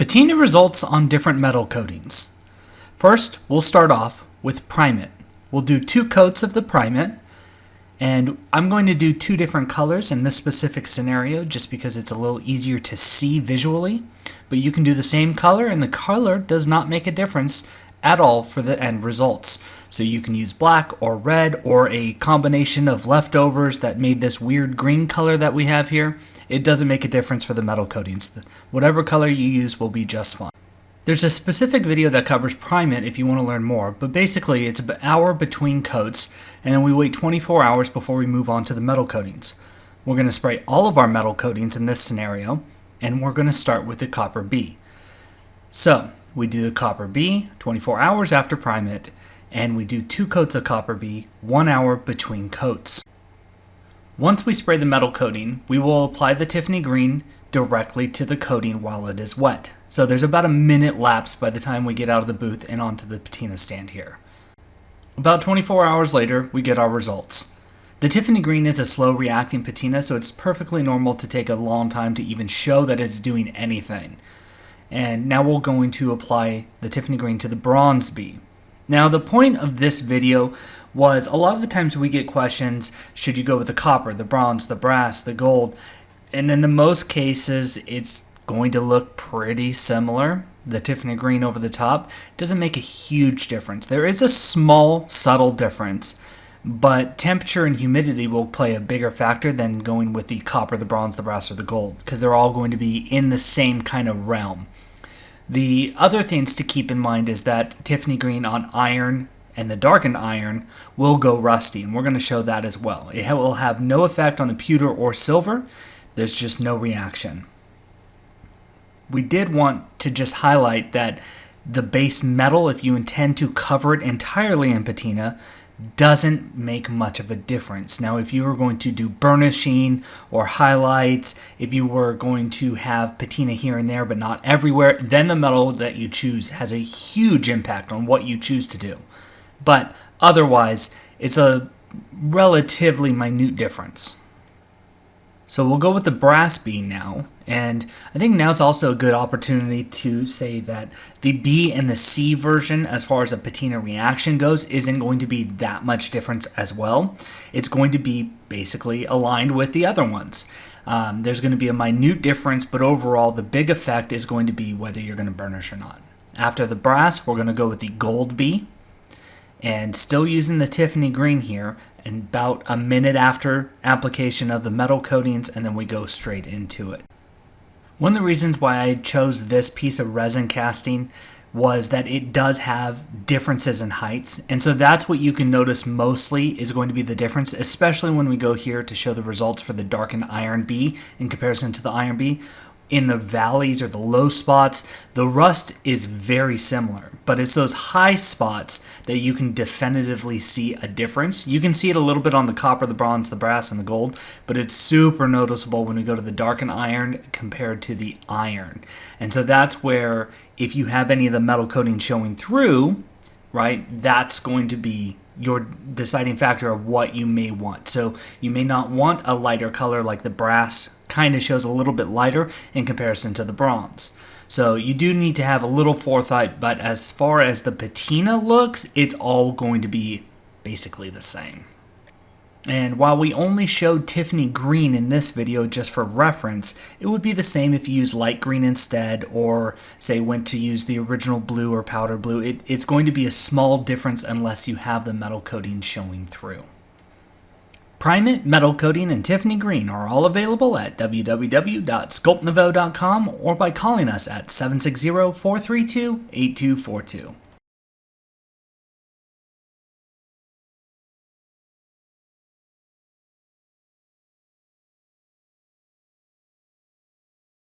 Patina results on different metal coatings. First, we'll start off with primate. We'll do 2 coats of the primate, and I'm going to do 2 different colors in this specific scenario just because it's a little easier to see visually, but you can do the same color and the color does not make a difference at all for the end results. So you can use black or red or a combination of leftovers that made this weird green color that we have here. It doesn't make a difference for the metal coatings. Whatever color you use will be just fine. There's a specific video that covers primate if you want to learn more, but basically it's an hour between coats and then we wait 24 hours before we move on to the metal coatings. We're going to spray all of our metal coatings in this scenario and we're going to start with the copper B. So we do the copper B 24 hours after primate and we do 2 coats of copper B 1 hour between coats. Once we spray the metal coating, we will apply the Tiffany Green directly to the coating while it is wet. So there's about a minute lapse by the time we get out of the booth and onto the patina stand here. About 24 hours later, we get our results. The Tiffany Green is a slow reacting patina, so it's perfectly normal to take a long time to even show that it's doing anything. And now we're going to apply the Tiffany Green to the bronze B. Now the point of this video was a lot of the times we get questions, should you go with the copper, the bronze, the brass, the gold? And in the most cases, it's going to look pretty similar. The Tiffany Green over the top doesn't make a huge difference. There is a small, subtle difference, but temperature and humidity will play a bigger factor than going with the copper, the bronze, the brass, or the gold, because they're all going to be in the same kind of realm. The other things to keep in mind is that Tiffany Green on iron and the darkened iron will go rusty, and we're going to show that as well. It will have no effect on the pewter or silver. There's just no reaction. We did want to just highlight that the base metal, if you intend to cover it entirely in patina, doesn't make much of a difference. Now, if you were going to do burnishing or highlights, if you were going to have patina here and there but not everywhere, then the metal that you choose has a huge impact on what you choose to do. But otherwise, it's a relatively minute difference. So we'll go with the brass B now, and I think now's also a good opportunity to say that the B and the C version, as far as a patina reaction goes, isn't going to be that much difference as well. It's going to be basically aligned with the other ones. There's going to be a minute difference, but overall the big effect is going to be whether you're going to burnish or not. After the brass, we're going to go with the gold B, and still using the Tiffany Green here, and about a minute after application of the metal coatings, and then we go straight into it. One of the reasons why I chose this piece of resin casting was that it does have differences in heights, and so that's what you can notice mostly is going to be the difference, especially when we go here to show the results for the darkened iron B in comparison to the iron B. In the valleys or the low spots, the rust is very similar, but it's those high spots that you can definitively see a difference. You can see it a little bit on the copper, the bronze, the brass, and the gold, but it's super noticeable when we go to the darkened iron compared to the iron. And so that's where, if you have any of the metal coating showing through, right, that's going to be your deciding factor of what you may want. So you may not want a lighter color like the brass kind of shows a little bit lighter in comparison to the bronze. So you do need to have a little forethought, but as far as the patina looks, it's all going to be basically the same. And while we only showed Tiffany Green in this video just for reference, it would be the same if you used light green instead, or say went to use the original blue or powder blue. It's going to be a small difference unless you have the metal coating showing through. Primate, metal coating, and Tiffany Green are all available at www.sculptnouveau.com or by calling us at 760-432-8242.